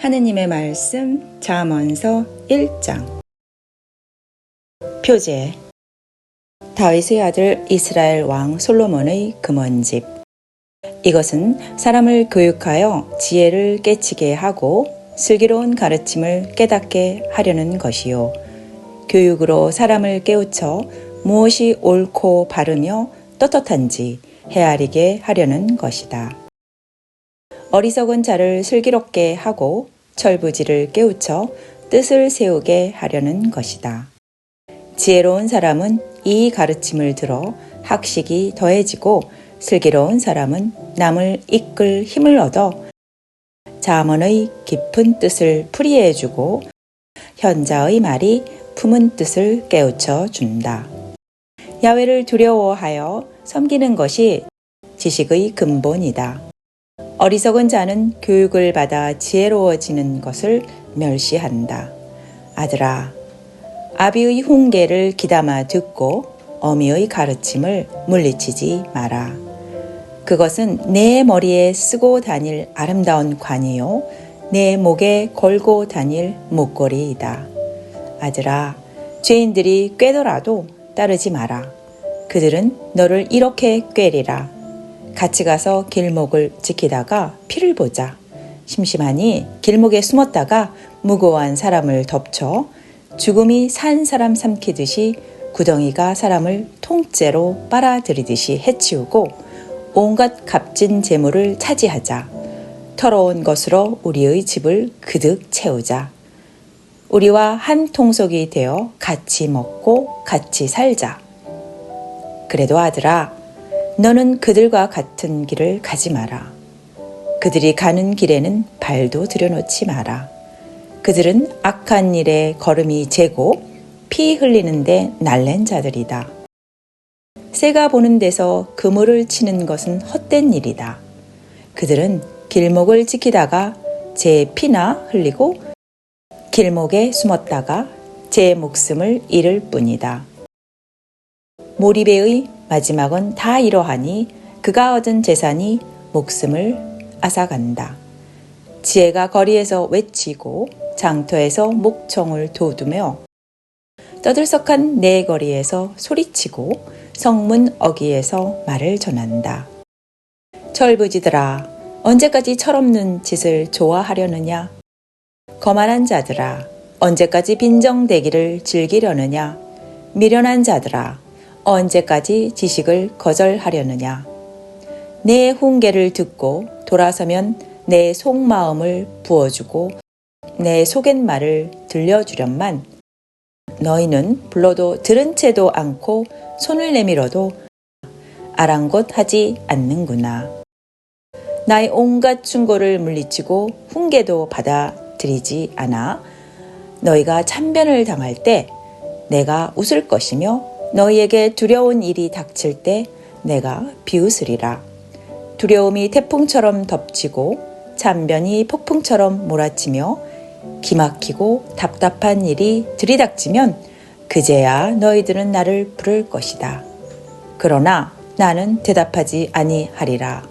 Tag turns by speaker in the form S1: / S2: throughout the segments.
S1: 하느님의 말씀 잠언서 1장. 표제. 다윗의 아들 이스라엘 왕 솔로몬의 금원집. 이것은 사람을 교육하여 지혜를 깨치게 하고 슬기로운 가르침을 깨닫게 하려는 것이요, 교육으로 사람을 깨우쳐 무엇이 옳고 바르며 떳떳한지 헤아리게 하려는 것이다. 어리석은 자를 슬기롭게 하고 철부지를 깨우쳐 뜻을 세우게 하려는 것이다. 지혜로운 사람은 이 가르침을 들어 학식이 더해지고, 슬기로운 사람은 남을 이끌 힘을 얻어 잠언의 깊은 뜻을 풀이해주고 현자의 말이 품은 뜻을 깨우쳐 준다. 야훼를 두려워하여 섬기는 것이 지식의 근본이다. 어리석은 자는 교육을 받아 지혜로워지는 것을 멸시한다. 아들아, 아비의 훈계를 귀담아 듣고 어미의 가르침을 물리치지 마라. 그것은 내 머리에 쓰고 다닐 아름다운 관이요, 내 목에 걸고 다닐 목걸이이다. 아들아, 죄인들이 꾀더라도 따르지 마라. 그들은 너를 이렇게 꾀리라. 같이 가서 길목을 지키다가 피를 보자. 심심하니 길목에 숨었다가 무고한 사람을 덮쳐 죽음이 산 사람 삼키듯이 구덩이가 사람을 통째로 빨아들이듯이 해치우고 온갖 값진 재물을 차지하자. 더러운 것으로 우리의 집을 그득 채우자. 우리와 한 통속이 되어 같이 먹고 같이 살자. 그래도 아들아, 너는 그들과 같은 길을 가지 마라. 그들이 가는 길에는 발도 들여놓지 마라. 그들은 악한 일에 걸음이 재고 피 흘리는데 날랜 자들이다. 새가 보는 데서 그물을 치는 것은 헛된 일이다. 그들은 길목을 지키다가 제 피나 흘리고 길목에 숨었다가 제 목숨을 잃을 뿐이다. 모리배의 마지막은 다 이러하니 그가 얻은 재산이 목숨을 앗아간다. 지혜가 거리에서 외치고 장터에서 목청을 돋우며 떠들썩한 내 거리에서 소리치고 성문 어귀에서 말을 전한다. 철부지들아, 언제까지 철없는 짓을 좋아하려느냐? 거만한 자들아, 언제까지 빈정대기를 즐기려느냐? 미련한 자들아, 언제까지 지식을 거절하려느냐? 내 훈계를 듣고 돌아서면 내 속마음을 부어주고 내 속갯말을 들려주련만 너희는 불러도 들은 채도 않고 손을 내밀어도 아랑곳하지 않는구나. 나의 온갖 충고를 물리치고 훈계도 받아들이지 않아 너희가 참변을 당할 때 내가 웃을 것이며 너희에게 두려운 일이 닥칠 때 내가 비웃으리라. 두려움이 태풍처럼 덮치고 참변이 폭풍처럼 몰아치며 기막히고 답답한 일이 들이닥치면 그제야 너희들은 나를 부를 것이다. 그러나 나는 대답하지 아니하리라.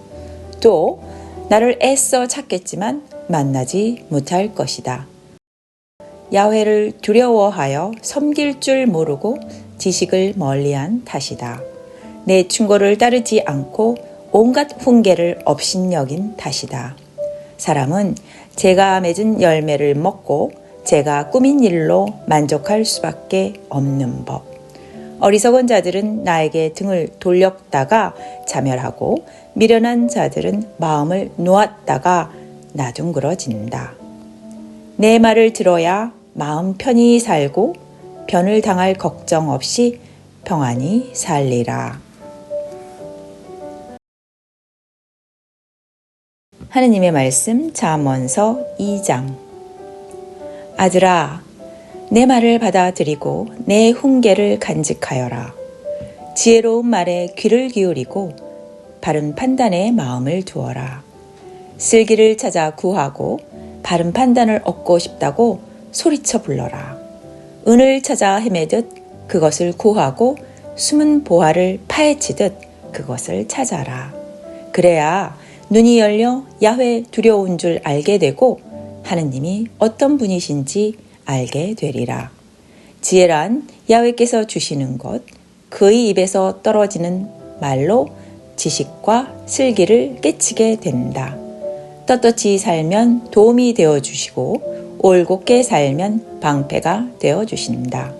S1: 또 나를 애써 찾겠지만 만나지 못할 것이다. 야훼를 두려워하여 섬길 줄 모르고 지식을 멀리한 탓이다. 내 충고를 따르지 않고 온갖 훈계를 업신여긴 탓이다. 사람은 제가 맺은 열매를 먹고 제가 꾸민 일로 만족할 수밖에 없는 법. 어리석은 자들은 나에게 등을 돌렸다가 자멸하고 미련한 자들은 마음을 놓았다가 나둥그러진다. 내 말을 들어야 마음 편히 살고 변을 당할 걱정 없이 평안히 살리라. 하느님의 말씀 잠언서 2장. 아들아, 내 말을 받아들이고 내 훈계를 간직하여라. 지혜로운 말에 귀를 기울이고 바른 판단에 마음을 두어라. 슬기를 찾아 구하고 바른 판단을 얻고 싶다고 소리쳐 불러라. 은을 찾아 헤매듯 그것을 구하고 숨은 보화를 파헤치듯 그것을 찾아라. 그래야 눈이 열려 야훼 두려운 줄 알게 되고 하느님이 어떤 분이신지 알게 되리라. 지혜란 야훼께서 주시는 것, 그의 입에서 떨어지는 말로 지식과 슬기를 깨치게 된다. 떳떳이 살면 도움이 되어주시고 올곧게 살면 방패가 되어주신다.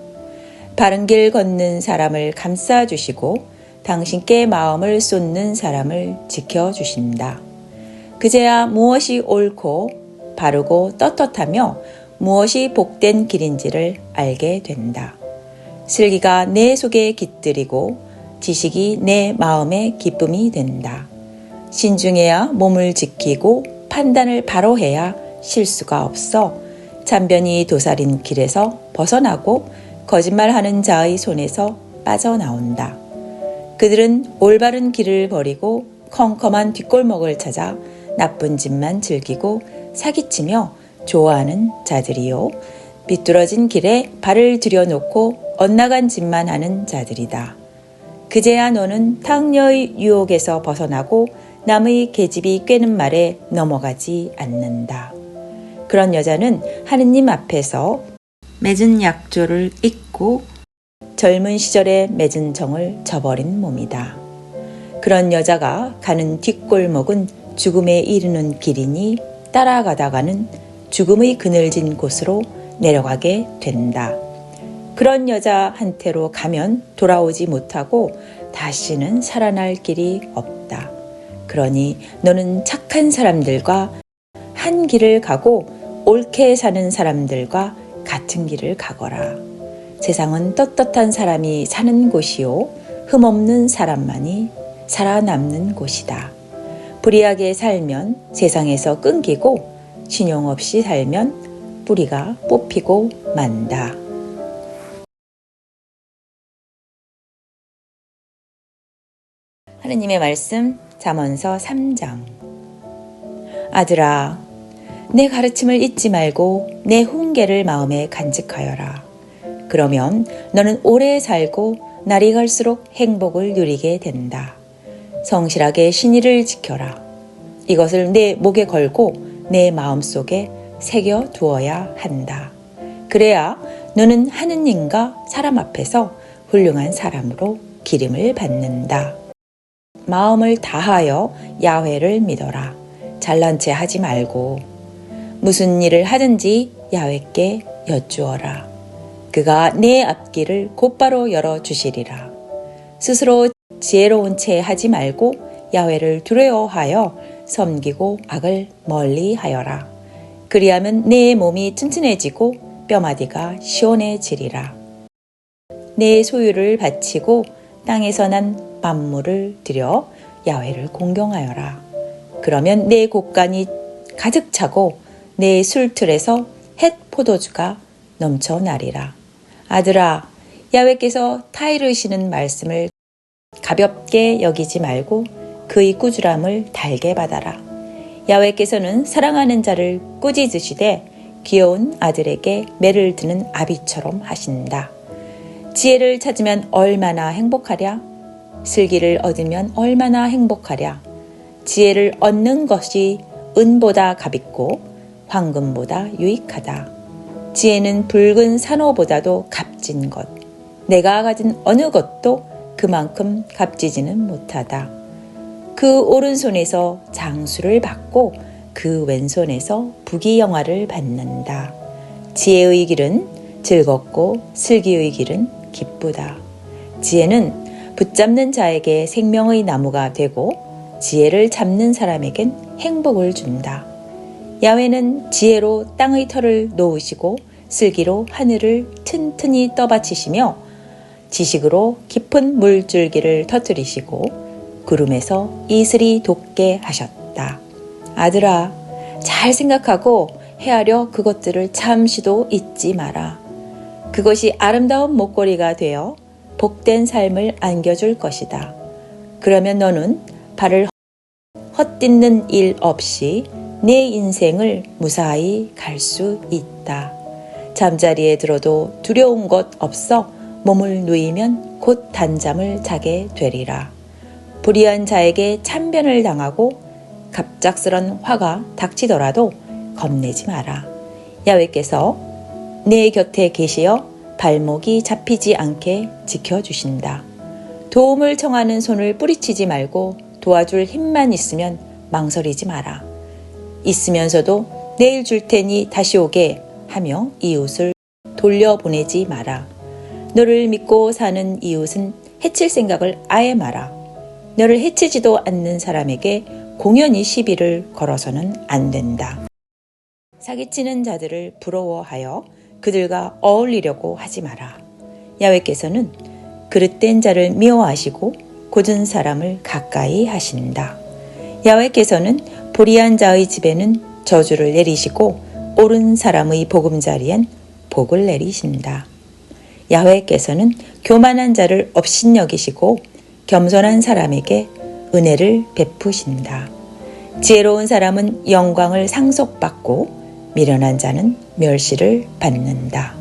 S1: 바른 길 걷는 사람을 감싸주시고 당신께 마음을 쏟는 사람을 지켜주신다. 그제야 무엇이 옳고 바르고 떳떳하며 무엇이 복된 길인지를 알게 된다. 슬기가 내 속에 깃들이고 지식이 내 마음의 기쁨이 된다. 신중해야 몸을 지키고 판단을 바로 해야 실수가 없어 잔변이 도사린 길에서 벗어나고 거짓말하는 자의 손에서 빠져나온다. 그들은 올바른 길을 버리고 컴컴한 뒷골목을 찾아 나쁜 짓만 즐기고 사기치며 좋아하는 자들이요. 비뚤어진 길에 발을 들여놓고 엇나간 짓만 하는 자들이다. 그제야 너는 탕녀의 유혹에서 벗어나고 남의 계집이 꿰는 말에 넘어가지 않는다. 그런 여자는 하느님 앞에서 맺은 약조를 잊고 젊은 시절에 맺은 정을 저버린 몸이다. 그런 여자가 가는 뒷골목은 죽음에 이르는 길이니 따라가다가는 죽음의 그늘진 곳으로 내려가게 된다. 그런 여자한테로 가면 돌아오지 못하고 다시는 살아날 길이 없다. 그러니 너는 착한 사람들과 한 길을 가고 옳게 사는 사람들과 같은 길을 가거라. 세상은 떳떳한 사람이 사는 곳이요 흠없는 사람만이 살아남는 곳이다. 불의하게 살면 세상에서 끊기고 신용 없이 살면 뿌리가 뽑히고 만다. 하느님의 말씀 잠언서 3장. 아들아, 내 가르침을 잊지 말고 내 훈계를 마음에 간직하여라. 그러면 너는 오래 살고 날이 갈수록 행복을 누리게 된다. 성실하게 신의를 지켜라. 이것을 내 목에 걸고 내 마음속에 새겨 두어야 한다. 그래야 너는 하느님과 사람 앞에서 훌륭한 사람으로 기림을 받는다. 마음을 다하여 야훼를 믿어라. 잘난 체 하지 말고 무슨 일을 하든지 야훼께 여쭈어라. 그가 네 앞길을 곧바로 열어주시리라. 스스로 지혜로운 채 하지 말고 야훼를 두려워하여 섬기고 악을 멀리하여라. 그리하면 내 몸이 튼튼해지고 뼈마디가 시원해지리라. 내 소유를 바치고 땅에서 난 만물을 들여 야훼를 공경하여라. 그러면 내 곳간이 가득 차고 내 술틀에서 햇 포도주가 넘쳐나리라. 아들아, 야훼께서 타이르시는 말씀을 가볍게 여기지 말고 그의 꾸지람을 달게 받아라. 야훼께서는 사랑하는 자를 꾸짖으시되 귀여운 아들에게 매를 드는 아비처럼 하신다. 지혜를 찾으면 얼마나 행복하랴? 슬기를 얻으면 얼마나 행복하랴? 지혜를 얻는 것이 은보다 값있고 황금보다 유익하다. 지혜는 붉은 산호보다도 값진 것. 내가 가진 어느 것도 그만큼 값지지는 못하다. 그 오른손에서 장수를 받고 그 왼손에서 부귀영화를 받는다. 지혜의 길은 즐겁고 슬기의 길은 기쁘다. 지혜는 붙잡는 자에게 생명의 나무가 되고 지혜를 잡는 사람에겐 행복을 준다. 야훼는 지혜로 땅의 털을 놓으시고 슬기로 하늘을 튼튼히 떠받치시며 지식으로 깊은 물줄기를 터뜨리시고 구름에서 이슬이 돋게 하셨다. 아들아, 잘 생각하고 헤아려 그것들을 잠시도 잊지 마라. 그것이 아름다운 목걸이가 되어 복된 삶을 안겨줄 것이다. 그러면 너는 발을 헛딛는 일 없이 내 인생을 무사히 갈 수 있다. 잠자리에 들어도 두려운 것 없어 몸을 누이면 곧 단잠을 자게 되리라. 불의한 자에게 참변을 당하고 갑작스런 화가 닥치더라도 겁내지 마라. 야훼께서 내 곁에 계시어 발목이 잡히지 않게 지켜주신다. 도움을 청하는 손을 뿌리치지 말고 도와줄 힘만 있으면 망설이지 마라. 있으면서도 내일 줄 테니 다시 오게 하며 이웃을 돌려보내지 마라. 너를 믿고 사는 이웃은 해칠 생각을 아예 마라. 너를 해치지도 않는 사람에게 공연히 시비를 걸어서는 안 된다. 사기치는 자들을 부러워하여 그들과 어울리려고 하지 마라. 야훼께서는 그릇된 자를 미워하시고 곧은 사람을 가까이 하신다. 야훼께서는 불의한 자의 집에는 저주를 내리시고 옳은 사람의 보금자리엔 복을 내리신다. 야훼께서는 교만한 자를 업신여기시고 겸손한 사람에게 은혜를 베푸신다. 지혜로운 사람은 영광을 상속받고 미련한 자는 멸시를 받는다.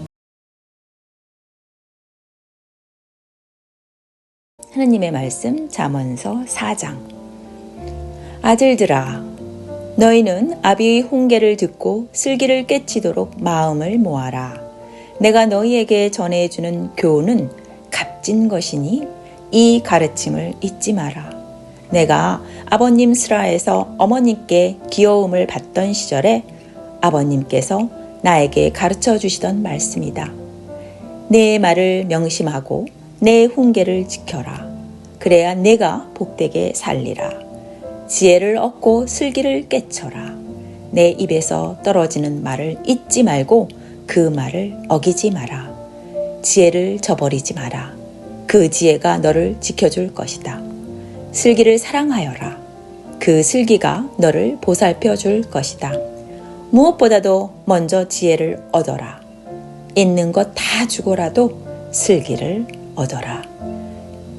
S1: 하느님의 말씀 잠언서 4장. 아들들아, 너희는 아비의 훈계를 듣고 슬기를 깨치도록 마음을 모아라. 내가 너희에게 전해주는 교훈은 값진 것이니 이 가르침을 잊지 마라. 내가 아버님 스라에서 어머님께 귀여움을 받던 시절에 아버님께서 나에게 가르쳐 주시던 말씀이다. 내 말을 명심하고 내 훈계를 지켜라. 그래야 내가 복되게 살리라. 지혜를 얻고 슬기를 깨쳐라. 내 입에서 떨어지는 말을 잊지 말고 그 말을 어기지 마라. 지혜를 저버리지 마라. 그 지혜가 너를 지켜줄 것이다. 슬기를 사랑하여라. 그 슬기가 너를 보살펴 줄 것이다. 무엇보다도 먼저 지혜를 얻어라. 있는 것 다 주고라도 슬기를 얻어라.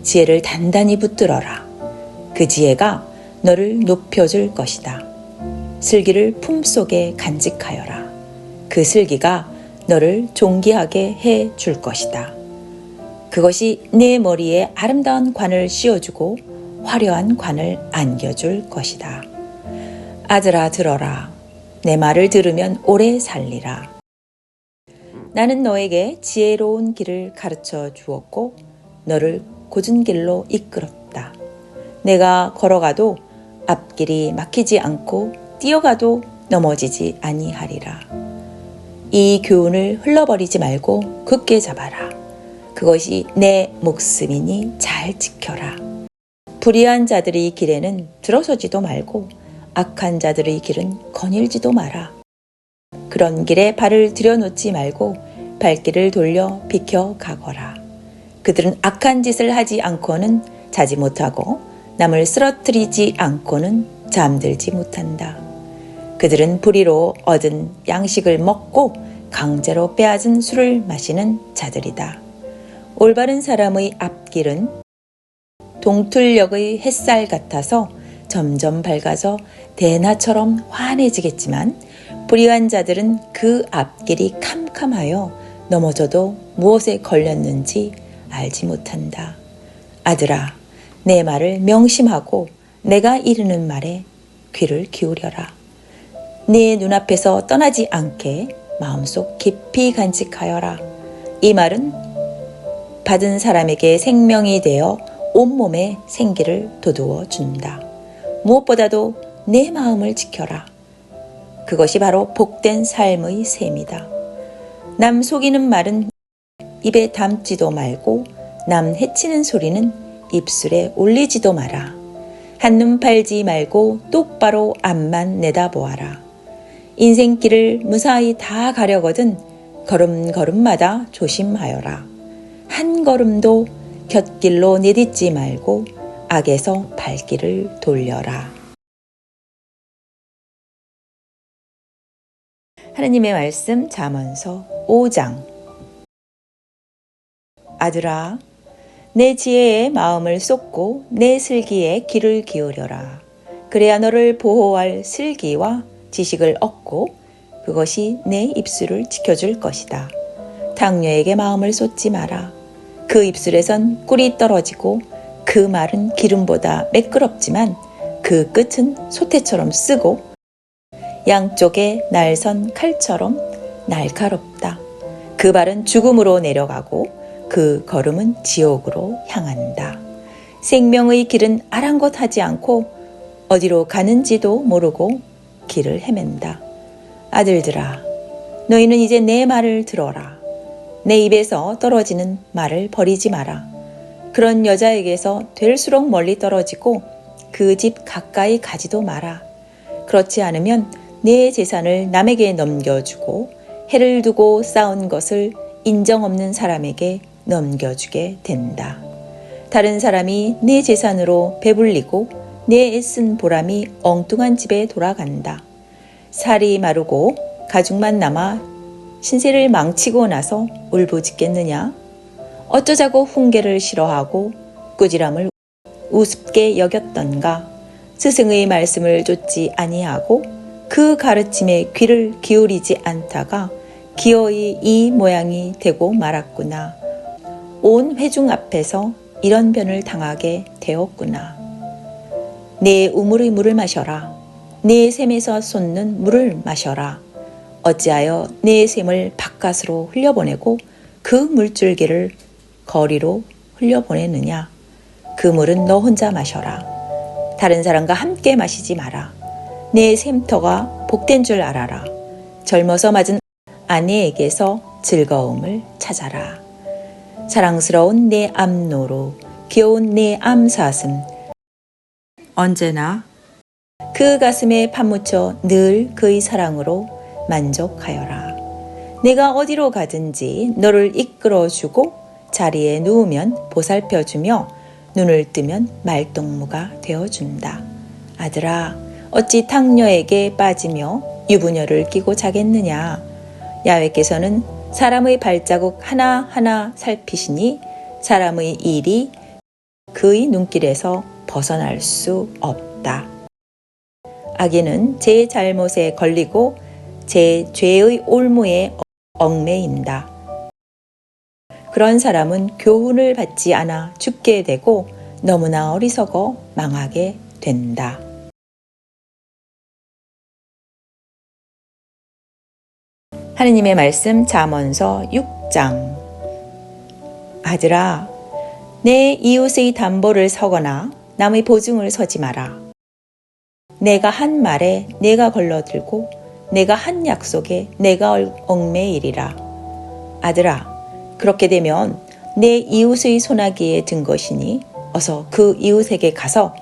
S1: 지혜를 단단히 붙들어라. 그 지혜가 너를 높여줄 것이다. 슬기를 품속에 간직하여라. 그 슬기가 너를 존귀하게 해 줄 것이다. 그것이 내 머리에 아름다운 관을 씌워주고 화려한 관을 안겨줄 것이다. 아들아, 들어라. 내 말을 들으면 오래 살리라. 나는 너에게 지혜로운 길을 가르쳐 주었고 너를 곧은 길로 이끌었다. 내가 걸어가도 앞길이 막히지 않고 뛰어가도 넘어지지 아니하리라. 이 교훈을 흘러버리지 말고 굳게 잡아라. 그것이 내 목숨이니 잘 지켜라. 불의한 자들의 길에는 들어서지도 말고 악한 자들의 길은 거닐지도 마라. 그런 길에 발을 들여놓지 말고 발길을 돌려 비켜 가거라. 그들은 악한 짓을 하지 않고는 자지 못하고 남을 쓰러뜨리지 않고는 잠들지 못한다. 그들은 불의로 얻은 양식을 먹고 강제로 빼앗은 술을 마시는 자들이다. 올바른 사람의 앞길은 동틀녘의 햇살 같아서 점점 밝아져 대낮처럼 환해지겠지만 불의한 자들은 그 앞길이 캄캄하여 넘어져도 무엇에 걸렸는지 알지 못한다. 아들아, 내 말을 명심하고 내가 이르는 말에 귀를 기울여라. 네 눈앞에서 떠나지 않게 마음속 깊이 간직하여라. 이 말은 받은 사람에게 생명이 되어 온몸에 생기를 돋우어 준다. 무엇보다도 내 마음을 지켜라. 그것이 바로 복된 삶의 셈이다. 남 속이는 말은 입에 담지도 말고 남 해치는 소리는 입술에 올리지도 마라. 한눈 팔지 말고 똑바로 앞만 내다보아라. 인생길을 무사히 다 가려거든 걸음걸음마다 조심하여라. 한 걸음도 곁길로 내딛지 말고 악에서 발길을 돌려라. 하느님의 말씀 잠언서 5장. 아들아, 내 지혜에 마음을 쏟고 내 슬기에 귀를 기울여라. 그래야 너를 보호할 슬기와 지식을 얻고 그것이 내 입술을 지켜줄 것이다. 당뇨에게 마음을 쏟지 마라. 그 입술에선 꿀이 떨어지고 그 말은 기름보다 매끄럽지만 그 끝은 소태처럼 쓰고 양쪽에 날선 칼처럼 날카롭다. 그 발은 죽음으로 내려가고 그 걸음은 지옥으로 향한다. 생명의 길은 아랑곳하지 않고 어디로 가는지도 모르고 길을 헤맨다. 아들들아, 너희는 이제 내 말을 들어라. 내 입에서 떨어지는 말을 버리지 마라. 그런 여자에게서 될수록 멀리 떨어지고 그 집 가까이 가지도 마라. 그렇지 않으면 내 재산을 남에게 넘겨주고 해를 두고 쌓은 것을 인정 없는 사람에게 넘겨주게 된다. 다른 사람이 내 재산으로 배불리고 내 애쓴 보람이 엉뚱한 집에 돌아간다. 살이 마르고 가죽만 남아 신세를 망치고 나서 울부짖겠느냐? 어쩌자고 훈계를 싫어하고 꾸지람을 우습게 여겼던가? 스승의 말씀을 좇지 아니하고 그 가르침에 귀를 기울이지 않다가 기어이 이 모양이 되고 말았구나. 온 회중 앞에서 이런 변을 당하게 되었구나. 내 우물의 물을 마셔라. 내 샘에서 솟는 물을 마셔라. 어찌하여 내 샘을 바깥으로 흘려보내고 그 물줄기를 거리로 흘려보내느냐. 그 물은 너 혼자 마셔라. 다른 사람과 함께 마시지 마라. 내 샘터가 복된 줄 알아라. 젊어서 맞은 아내에게서 즐거움을 찾아라. 사랑스러운 내 암노루, 귀여운 내 암사슴, 언제나 그 가슴에 파묻혀 늘 그의 사랑으로 만족하여라. 내가 어디로 가든지 너를 이끌어주고 자리에 누우면 보살펴주며 눈을 뜨면 말동무가 되어준다. 아들아, 어찌 탕녀에게 빠지며 유부녀를 끼고 자겠느냐. 야훼께서는 사람의 발자국 하나하나 살피시니 사람의 일이 그의 눈길에서 벗어날 수 없다. 악인은 제 잘못에 걸리고 제 죄의 올무에 얽매인다. 그런 사람은 교훈을 받지 않아 죽게 되고 너무나 어리석어 망하게 된다. 하느님의 말씀 잠언서 6장. 아들아, 내 이웃의 담보를 서거나 남의 보증을 서지 마라. 내가 한 말에 내가 걸러들고 내가 한 약속에 내가 얽매이리라. 아들아, 그렇게 되면 내 이웃의 소나기에 든 것이니 어서 그 이웃에게 가서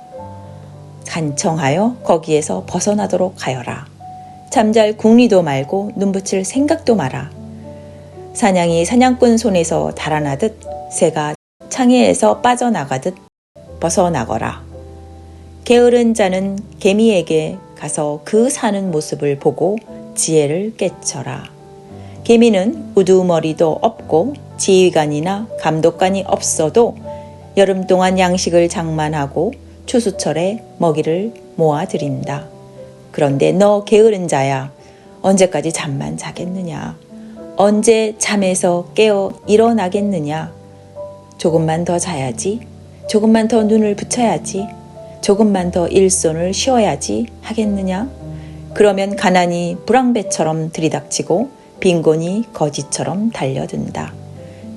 S1: 간청하여 거기에서 벗어나도록 하여라. 잠잘 궁리도 말고 눈붙일 생각도 마라. 사냥이 사냥꾼 손에서 달아나듯 새가 창에서 빠져나가듯 벗어나거라. 게으른 자는 개미에게 가서 그 사는 모습을 보고 지혜를 깨쳐라. 개미는 우두머리도 없고 지휘관이나 감독관이 없어도 여름 동안 양식을 장만하고 추수철에 먹이를 모아들인다. 그런데 너 게으른 자야, 언제까지 잠만 자겠느냐? 언제 잠에서 깨어 일어나겠느냐? 조금만 더 자야지, 조금만 더 눈을 붙여야지, 조금만 더 일손을 쉬어야지 하겠느냐? 그러면 가난이 불황배처럼 들이닥치고 빈곤이 거지처럼 달려든다.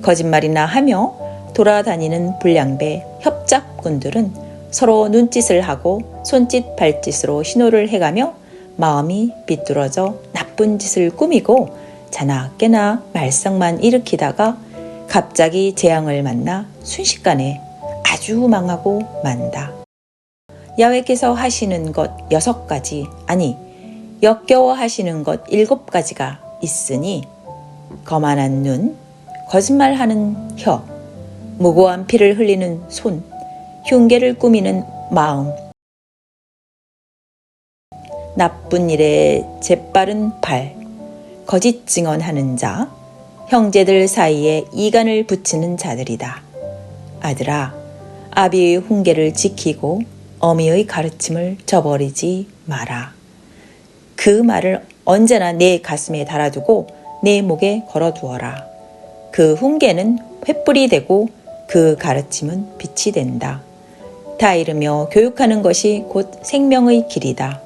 S1: 거짓말이나 하며 돌아다니는 불량배 협잡꾼들은 서로 눈짓을 하고 손짓 발짓으로 신호를 해가며 마음이 비뚤어져 나쁜 짓을 꾸미고 자나 깨나 말썽만 일으키다가 갑자기 재앙을 만나 순식간에 아주 망하고 만다. 야훼께서 하시는 것 6가지, 아니 역겨워 하시는 것 7가지가 있으니 거만한 눈, 거짓말하는 혀, 무고한 피를 흘리는 손, 흉계를 꾸미는 마음, 나쁜 일에 재빠른 발, 거짓 증언하는 자, 형제들 사이에 이간을 붙이는 자들이다. 아들아, 아비의 훈계를 지키고 어미의 가르침을 저버리지 마라. 그 말을 언제나 내 가슴에 달아두고 내 목에 걸어두어라. 그 훈계는 횃불이 되고 그 가르침은 빛이 된다. 다 이르며 교육하는 것이 곧 생명의 길이다.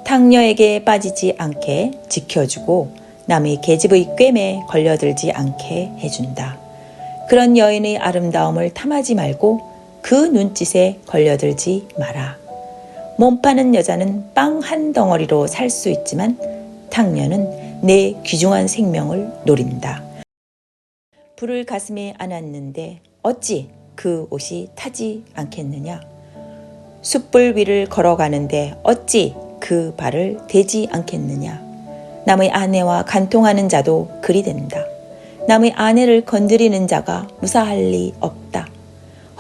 S1: 탕녀에게 빠지지 않게 지켜주고 남의 계집의 꿰매에 걸려들지 않게 해준다. 그런 여인의 아름다움을 탐하지 말고 그 눈짓에 걸려들지 마라. 몸 파는 여자는 빵 한 덩어리로 살 수 있지만 탕녀는 내 귀중한 생명을 노린다. 불을 가슴에 안았는데 어찌 그 옷이 타지 않겠느냐? 숯불 위를 걸어가는데 어찌 그 발을 대지 않겠느냐? 남의 아내와 간통하는 자도 그리 된다. 남의 아내를 건드리는 자가 무사할 리 없다.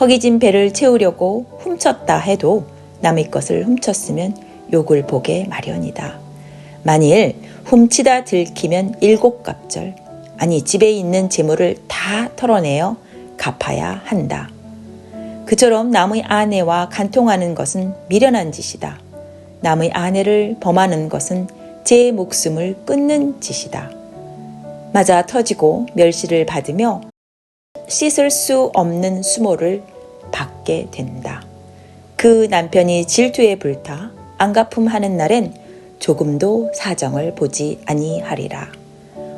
S1: 허기진 배를 채우려고 훔쳤다 해도 남의 것을 훔쳤으면 욕을 보게 마련이다. 만일 훔치다 들키면 7갑절, 아니 집에 있는 재물을 다 털어내어 갚아야 한다. 그처럼 남의 아내와 간통하는 것은 미련한 짓이다. 남의 아내를 범하는 것은 제 목숨을 끊는 짓이다. 맞아 터지고 멸시를 받으며 씻을 수 없는 수모를 받게 된다. 그 남편이 질투에 불타 안갚음하는 날엔 조금도 사정을 보지 아니하리라.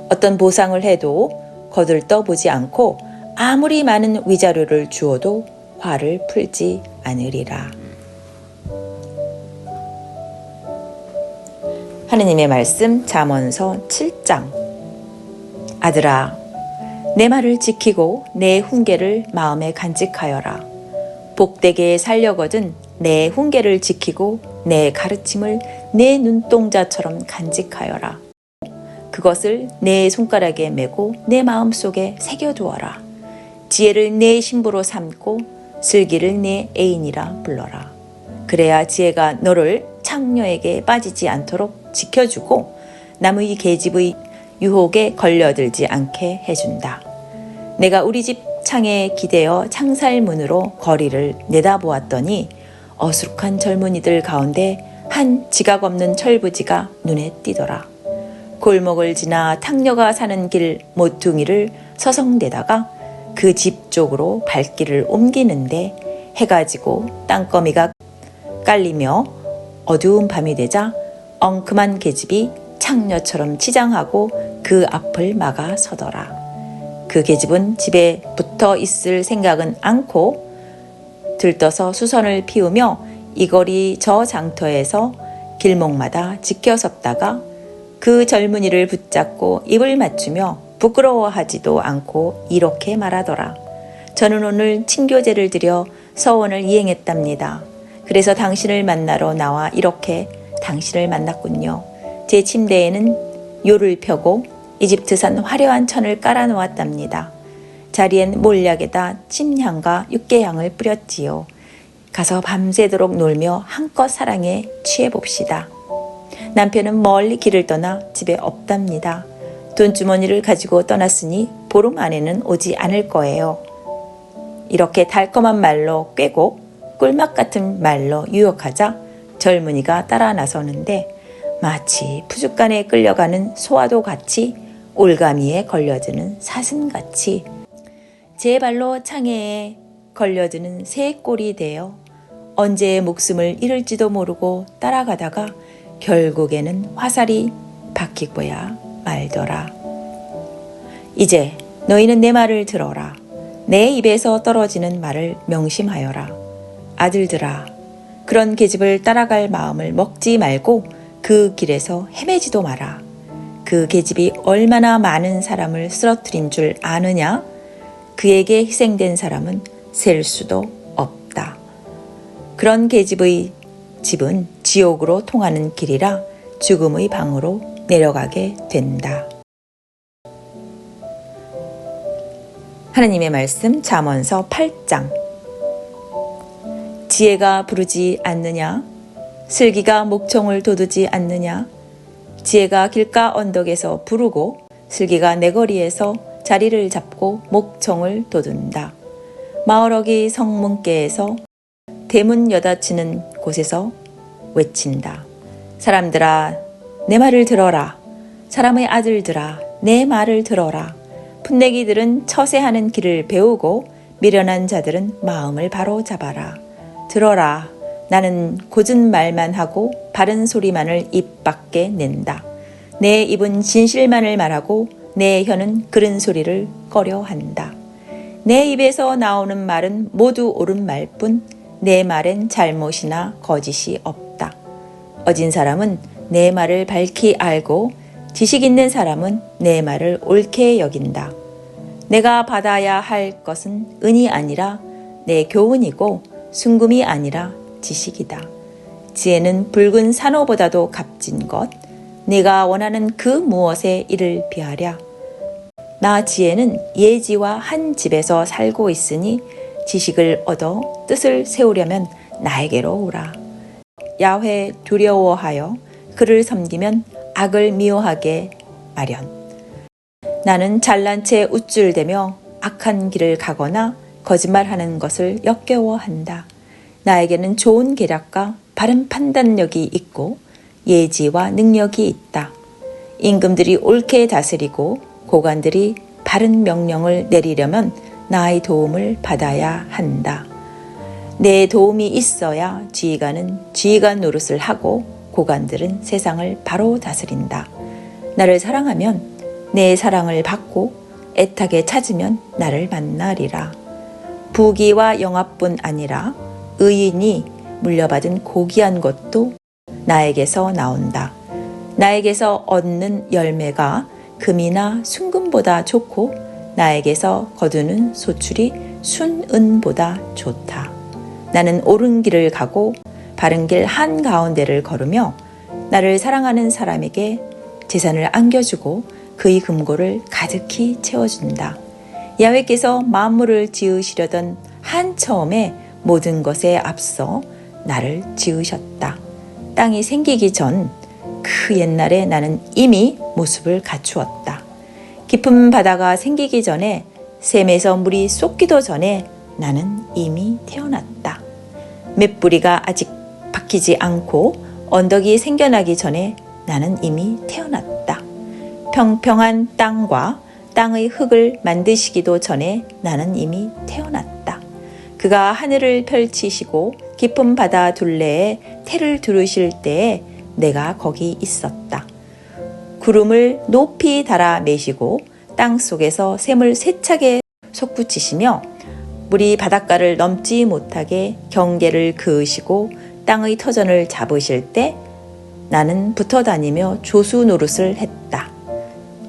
S1: 어떤 보상을 해도 거들떠 보지 않고 아무리 많은 위자료를 주어도 화를 풀지 않으리라. 하느님의 말씀 잠언서 7장. 아들아, 내 말을 지키고 내 훈계를 마음에 간직하여라. 복되게 살려거든 내 훈계를 지키고 내 가르침을 내 눈동자처럼 간직하여라. 그것을 내 손가락에 메고 내 마음속에 새겨두어라. 지혜를 내 신부로 삼고 슬기를 내 애인이라 불러라. 그래야 지혜가 너를 창녀에게 빠지지 않도록 지켜주고 남의 계집의 유혹에 걸려들지 않게 해준다. 내가 우리 집 창에 기대어 창살문으로 거리를 내다보았더니 어수룩한 젊은이들 가운데 한 지각 없는 철부지가 눈에 띄더라. 골목을 지나 탕녀가 사는 길 모퉁이를 서성대다가 그 집 쪽으로 발길을 옮기는데 해가 지고 땅거미가 깔리며 어두운 밤이 되자 엉큼한 계집이 창녀처럼 치장하고 그 앞을 막아 서더라. 그 계집은 집에 붙어 있을 생각은 않고 들떠서 수선을 피우며 이 거리 저 장터에서 길목마다 지켜섰다가 그 젊은이를 붙잡고 입을 맞추며 부끄러워하지도 않고 이렇게 말하더라. 저는 오늘 친교제를 드려 서원을 이행했답니다. 그래서 당신을 만나러 나와 이렇게 당신을 만났군요. 제 침대에는 요를 펴고 이집트산 화려한 천을 깔아놓았답니다. 자리엔 몰약에다 침향과 육개향을 뿌렸지요. 가서 밤새도록 놀며 한껏 사랑에 취해봅시다. 남편은 멀리 길을 떠나 집에 없답니다. 돈주머니를 가지고 떠났으니 보름 안에는 오지 않을 거예요. 이렇게 달콤한 말로 꿰고 꿀맛 같은 말로 유혹하자 젊은이가 따라 나서는데 마치 푸죽간에 끌려가는 소와도 같이 올가미에 걸려드는 사슴같이 제 발로 창해에 걸려드는 새 꼴이 되어 언제 목숨을 잃을지도 모르고 따라가다가 결국에는 화살이 박히고야 말더라. 이제 너희는 내 말을 들어라. 내 입에서 떨어지는 말을 명심하여라. 아들들아, 그런 계집을 따라갈 마음을 먹지 말고 그 길에서 헤매지도 마라. 그 계집이 얼마나 많은 사람을 쓰러뜨린 줄 아느냐? 그에게 희생된 사람은 셀 수도 없다. 그런 계집의 집은 지옥으로 통하는 길이라 죽음의 방으로 내려가게 된다. 하느님의 말씀 잠언서 8장. 지혜가 부르지 않느냐? 슬기가 목청을 돋우지 않느냐? 지혜가 길가 언덕에서 부르고 슬기가 내거리에서 자리를 잡고 목청을 돋운다. 마을어기 성문께에서 대문 여닫히는 곳에서 외친다. 사람들아, 내 말을 들어라. 사람의 아들들아, 내 말을 들어라. 풋내기들은 처세하는 길을 배우고 미련한 자들은 마음을 바로 잡아라. 들어라. 나는 고든 말만 하고 바른 소리만을 입 밖에 낸다. 내 입은 진실만을 말하고 내 혀는 그른 소리를 꺼려한다. 내 입에서 나오는 말은 모두 옳은 말뿐 내 말엔 잘못이나 거짓이 없다. 어진 사람은 내 말을 밝히 알고 지식 있는 사람은 내 말을 옳게 여긴다. 내가 받아야 할 것은 은이 아니라 내 교훈이고 순금이 아니라 지식이다. 지혜는 붉은 산호보다도 값진 것, 네가 원하는 그 무엇에 이를 비하랴. 나 지혜는 예지와 한 집에서 살고 있으니 지식을 얻어 뜻을 세우려면 나에게로 오라. 야훼 두려워하여 그를 섬기면 악을 미워하게 마련. 나는 잘난 채 우쭐대며 악한 길을 가거나 거짓말하는 것을 역겨워한다. 나에게는 좋은 계략과 바른 판단력이 있고 예지와 능력이 있다. 임금들이 옳게 다스리고 고관들이 바른 명령을 내리려면 나의 도움을 받아야 한다. 내 도움이 있어야 지휘관은 지휘관 노릇을 하고 고관들은 세상을 바로 다스린다. 나를 사랑하면 내 사랑을 받고 애타게 찾으면 나를 만나리라. 부귀와 영화뿐 아니라 의인이 물려받은 고귀한 것도 나에게서 나온다. 나에게서 얻는 열매가 금이나 순금보다 좋고 나에게서 거두는 소출이 순은보다 좋다. 나는 옳은 길을 가고 바른 길 한가운데를 걸으며 나를 사랑하는 사람에게 재산을 안겨주고 그의 금고를 가득히 채워준다. 야훼께서 만물을 지으시려던 한 처음에 모든 것에 앞서 나를 지으셨다. 땅이 생기기 전 그 옛날에 나는 이미 모습을 갖추었다. 깊은 바다가 생기기 전에 샘에서 물이 쏟기도 전에 나는 이미 태어났다. 맷뿌리가 아직 박히지 않고 언덕이 생겨나기 전에 나는 이미 태어났다. 평평한 땅과 땅의 흙을 만드시기도 전에 나는 이미 태어났다. 그가 하늘을 펼치시고 깊은 바다 둘레에 태를 두르실 때에 내가 거기 있었다. 구름을 높이 달아 매시고 땅 속에서 샘을 세차게 솟구치시며 물이 바닷가를 넘지 못하게 경계를 그으시고 땅의 터전을 잡으실 때 나는 붙어 다니며 조수 노릇을 했다.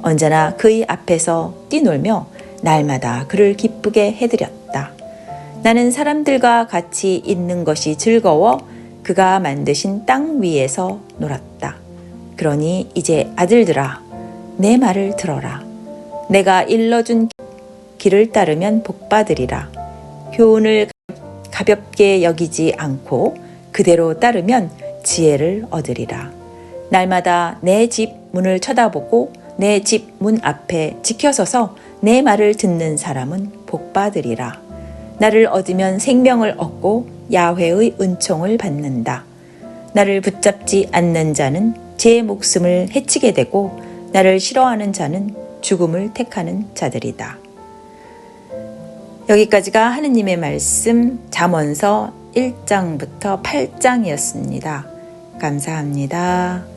S1: 언제나 그의 앞에서 뛰놀며 날마다 그를 기쁘게 해드렸다. 나는 사람들과 같이 있는 것이 즐거워 그가 만드신 땅 위에서 놀았다. 그러니 이제 아들들아, 내 말을 들어라. 내가 일러준 길을 따르면 복받으리라. 교훈을 가볍게 여기지 않고 그대로 따르면 지혜를 얻으리라. 날마다 내 집 문을 쳐다보고 내 집 문 앞에 지켜서서 내 말을 듣는 사람은 복받으리라. 나를 얻으면 생명을 얻고 야훼의 은총을 받는다. 나를 붙잡지 않는 자는 제 목숨을 해치게 되고 나를 싫어하는 자는 죽음을 택하는 자들이다. 여기까지가 하느님의 말씀 잠언서 1장부터 8장이었습니다. 감사합니다.